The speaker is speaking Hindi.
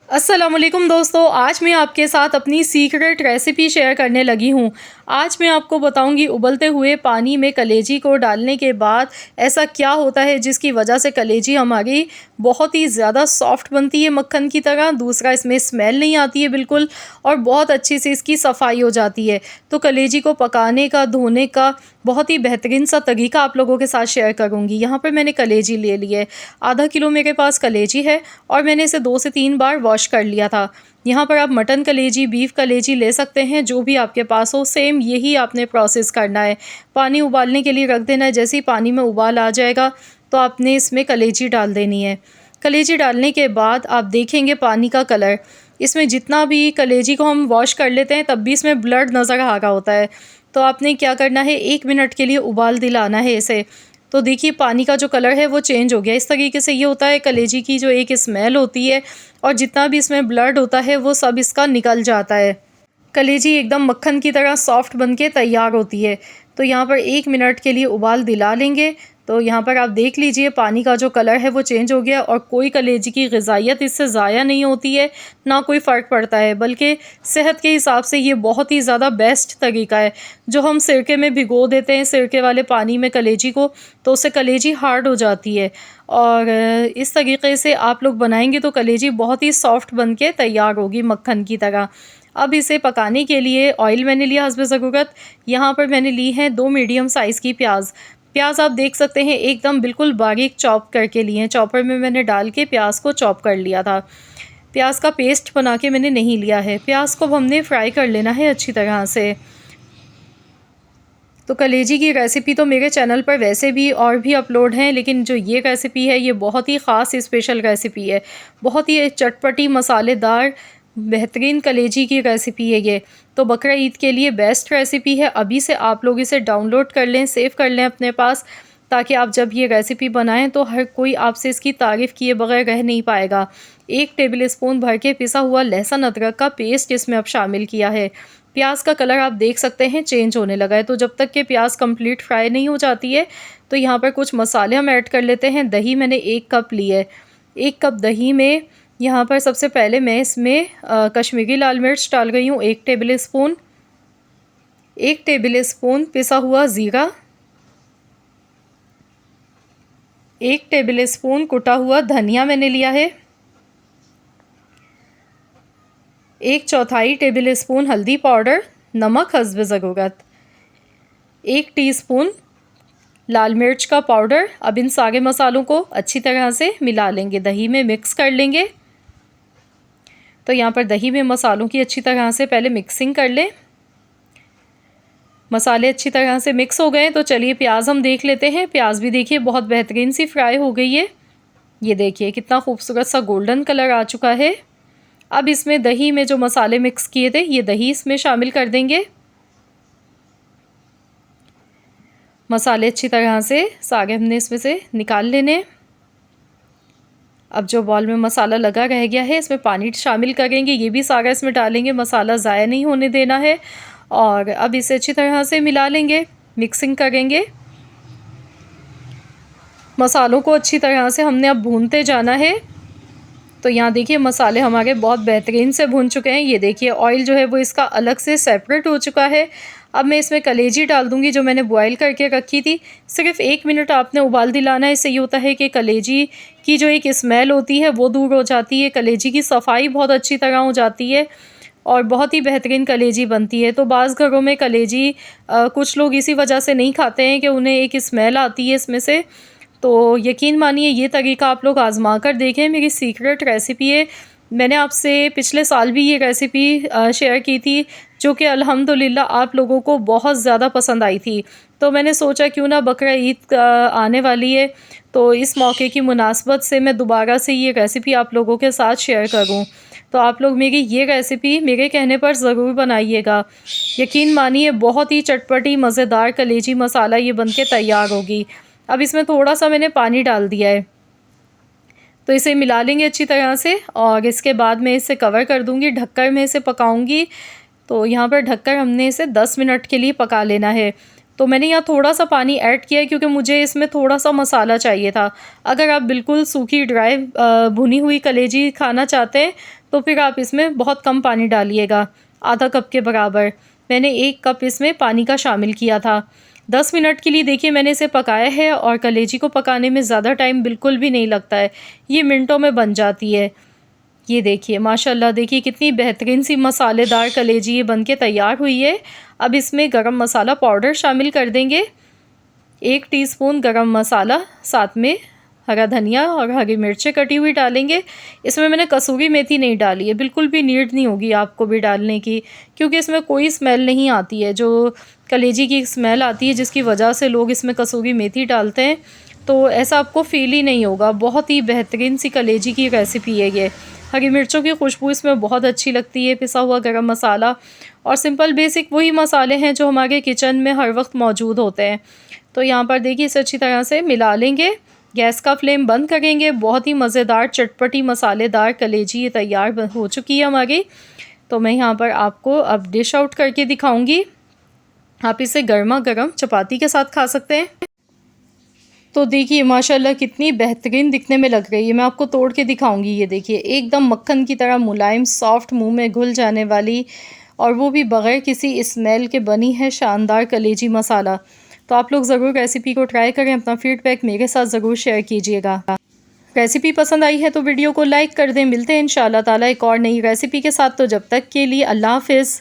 अस्सलामुअलैकुम दोस्तों, आज मैं आपके साथ अपनी सीक्रेट रेसिपी शेयर करने लगी हूँ। आज मैं आपको बताऊँगी उबलते हुए पानी में कलेजी को डालने के बाद ऐसा क्या होता है जिसकी वजह से कलेजी हमारी बहुत ही ज़्यादा सॉफ्ट बनती है मक्खन की तरह। दूसरा, इसमें स्मेल नहीं आती है बिल्कुल और बहुत अच्छी से इसकी सफाई हो जाती है। तो कलेजी को पकाने का, धोने का बहुत ही बेहतरीन सा तरीका आप लोगों के साथ शेयर करूँगी। यहाँ पर मैंने कलेजी ले ली है, आधा किलो मेरे पास कलेजी है और मैंने इसे 2 से 3 बार वॉश कर लिया था। यहाँ पर आप मटन कलेजी, बीफ कलेजी ले सकते हैं, जो भी आपके पास हो। सेम यही आपने प्रोसेस करना है। पानी उबालने के लिए रख देना है। जैसे ही पानी में उबाल आ जाएगा तो आपने इसमें कलेजी डाल देनी है। कलेजी डालने के बाद आप देखेंगे पानी का कलर, इसमें जितना भी कलेजी को हम वॉश कर लेते हैं तब भी इसमें ब्लड नज़र आ रहा होता है। तो आपने क्या करना है, 1 मिनट के लिए उबाल दिलाना है इसे। तो देखिए पानी का जो कलर है वो चेंज हो गया। इस तरीके से ये होता है, कलेजी की जो एक स्मेल होती है और जितना भी इसमें ब्लड होता है वो सब इसका निकल जाता है। कलेजी एकदम मक्खन की तरह सॉफ्ट बनके तैयार होती है। तो यहाँ पर 1 मिनट के लिए उबाल दिला लेंगे। तो यहाँ पर आप देख लीजिए पानी का जो कलर है वो चेंज हो गया और कोई कलेजी की ग़िज़ाइयत इससे ज़ाया नहीं होती है, ना कोई फ़र्क पड़ता है, बल्कि सेहत के हिसाब से ये बहुत ही ज़्यादा बेस्ट तरीका है। जो हम सिरके में भिगो देते हैं, सिरके वाले पानी में कलेजी को, तो उससे कलेजी हार्ड हो जाती है और इस तरीके से आप लोग बनाएंगे तो कलेजी बहुत ही सॉफ्ट बन के तैयार होगी मक्खन की तरह। अब इसे पकाने के लिए ऑयल मैंने लिया हस्बे ज़रूरत। यहाँ पर मैंने ली है 2 मीडियम साइज़ की प्याज। प्याज आप देख सकते हैं एकदम बिल्कुल बारीक चॉप करके लिए हैं। चॉपर में मैंने डाल के प्याज को चॉप कर लिया था। प्याज का पेस्ट बना के मैंने नहीं लिया है। प्याज को हमने फ्राई कर लेना है अच्छी तरह से। तो कलेजी की रेसिपी तो मेरे चैनल पर वैसे भी और भी अपलोड हैं, लेकिन जो ये रेसिपी है ये बहुत ही ख़ास स्पेशल रेसिपी है। बहुत ही चटपटी, मसालेदार, बेहतरीन कलेजी की रेसिपी है ये। तो बकरा ईद के लिए बेस्ट रेसिपी है। अभी से आप लोग इसे डाउनलोड कर लें, सेव कर लें अपने पास, ताकि आप जब ये रेसिपी बनाएं तो हर कोई आपसे इसकी तारीफ़ किए बगैर रह नहीं पाएगा। 1 टेबल स्पून भर के पिसा हुआ लहसुन अदरक का पेस्ट इसमें अब शामिल किया है। प्याज का कलर आप देख सकते हैं चेंज होने लगा है। तो जब तक कि प्याज कंप्लीट फ्राई नहीं हो जाती है तो यहाँ पर कुछ मसाले हम ऐड कर लेते हैं। दही मैंने 1 कप ली है। 1 कप दही में यहाँ पर सबसे पहले मैं इसमें कश्मीरी लाल मिर्च डाल रही हूँ 1 टेबल स्पून। 1 टेबल स्पून पिसा हुआ ज़ीरा, 1 टेबल स्पून कुटा हुआ धनिया मैंने लिया है, 1/4 टेबल स्पून हल्दी पाउडर, नमक हस्बे ज़रूरत, 1 टीस्पून लाल मिर्च का पाउडर। अब इन सारे मसालों को अच्छी तरह से मिला लेंगे, दही में मिक्स कर लेंगे। तो यहाँ पर दही में मसालों की अच्छी तरह से पहले मिक्सिंग कर लें। मसाले अच्छी तरह से मिक्स हो गए तो चलिए प्याज हम देख लेते हैं। प्याज भी देखिए बहुत बेहतरीन सी फ्राई हो गई है। ये देखिए कितना खूबसूरत सा गोल्डन कलर आ चुका है। अब इसमें दही में जो मसाले मिक्स किए थे ये दही इसमें शामिल कर देंगे। मसाले अच्छी तरह से सारे हमने इसमें से निकाल लेने। अब जो बॉल में मसाला लगा रह गया है इसमें पानी शामिल करेंगे, ये भी सारा इसमें डालेंगे, मसाला ज़ाया नहीं होने देना है। और अब इसे अच्छी तरह से मिला लेंगे, मिक्सिंग करेंगे। मसालों को अच्छी तरह से हमने अब भूनते जाना है। तो यहाँ देखिए मसाले हमारे बहुत बेहतरीन से भून चुके हैं। ये देखिए ऑयल जो है वो इसका अलग से सेपरेट हो चुका है। अब मैं इसमें कलेजी डाल दूँगी जो मैंने बॉयल करके रखी थी। सिर्फ 1 मिनट आपने उबाल दिलाना है। इससे ये होता है कि कलेजी की जो एक स्मेल होती है वो दूर हो जाती है, कलेजी की सफाई बहुत अच्छी तरह हो जाती है और बहुत ही बेहतरीन कलेजी बनती है। तो बाज़ घरों में कलेजी कुछ लोग इसी वजह से नहीं खाते हैं कि उन्हें एक स्मेल आती है इसमें से। तो यकीन मानिए ये तरीका आप लोग आज़मा कर देखें। मेरी सीक्रेट रेसिपी है। मैंने आपसे पिछले साल भी ये रेसिपी शेयर की थी, जो कि अल्हम्दुलिल्लाह आप लोगों को बहुत ज़्यादा पसंद आई थी। तो मैंने सोचा क्यों ना बकरा ईद आने वाली है तो इस मौके की मुनासबत से मैं दोबारा से ये रेसिपी आप लोगों के साथ शेयर करूं। तो आप लोग मेरी ये रेसिपी मेरे कहने पर ज़रूर बनाइएगा। यकीन मानिए बहुत ही चटपटी मज़ेदार कलेजी मसाला ये बनके तैयार होगी। अब इसमें थोड़ा सा मैंने पानी डाल दिया है। तो इसे मिला लेंगे अच्छी तरह से और इसके बाद मैं इसे कवर कर दूंगी, ढककर मैं इसे पकाऊंगी। तो यहाँ पर ढककर हमने इसे 10 मिनट के लिए पका लेना है। तो मैंने यहाँ थोड़ा सा पानी ऐड किया है क्योंकि मुझे इसमें थोड़ा सा मसाला चाहिए था। अगर आप बिल्कुल सूखी ड्राई भुनी हुई कलेजी खाना चाहते हैं तो फिर आप इसमें बहुत कम पानी डालिएगा, आधा कप के बराबर। मैंने 1 कप इसमें पानी का शामिल किया था। 10 मिनट के लिए देखिए मैंने इसे पकाया है और कलेजी को पकाने में ज़्यादा टाइम बिल्कुल भी नहीं लगता है, ये मिनटों में बन जाती है। ये देखिए माशाल्लाह, देखिए कितनी बेहतरीन सी मसालेदार कलेजी ये बन के तैयार हुई है। अब इसमें गरम मसाला पाउडर शामिल कर देंगे, 1 टीस्पून गरम मसाला, साथ में हरा धनिया और हरी मिर्चें कटी हुई डालेंगे। इसमें मैंने कसूरी मेथी नहीं डाली है, बिल्कुल भी नीड नहीं होगी आपको भी डालने की, क्योंकि इसमें कोई स्मेल नहीं आती है जो कलेजी की स्मेल आती है, जिसकी वजह से लोग इसमें कसूरी मेथी डालते हैं। तो ऐसा आपको फ़ील ही नहीं होगा। बहुत ही बेहतरीन सी कलेजी की रेसिपी है ये। हरी मिर्चों की खुशबू इसमें बहुत अच्छी लगती है, पिसा हुआ गरम मसाला और सिंपल बेसिक वही मसाले हैं जो हमारे किचन में हर वक्त मौजूद होते हैं। तो यहाँ पर देखिए इसे अच्छी तरह से मिला लेंगे, गैस का फ्लेम बंद करेंगे। बहुत ही मज़ेदार चटपटी मसालेदार कलेजी ये तैयार हो चुकी है हमारी। तो मैं यहाँ पर आपको अब डिश आउट करके दिखाऊंगी। आप इसे गर्मा गर्म चपाती के साथ खा सकते हैं। तो देखिए माशाल्लाह कितनी बेहतरीन दिखने में लग रही है। मैं आपको तोड़ के दिखाऊंगी। ये देखिए एकदम मक्खन की तरह मुलायम, सॉफ्ट, मुंह में घुल जाने वाली, और वो भी बग़ैर किसी स्मेल के बनी है शानदार कलेजी मसाला। तो आप लोग ज़रूर रेसिपी को ट्राई करें, अपना फ़ीडबैक मेरे साथ ज़रूर शेयर कीजिएगा। रेसिपी पसंद आई है तो वीडियो को लाइक कर दें। मिलते हैं इंशाअल्लाह ताला एक और नई रेसिपी के साथ। तो जब तक के लिए अल्लाह हाफ़िज़।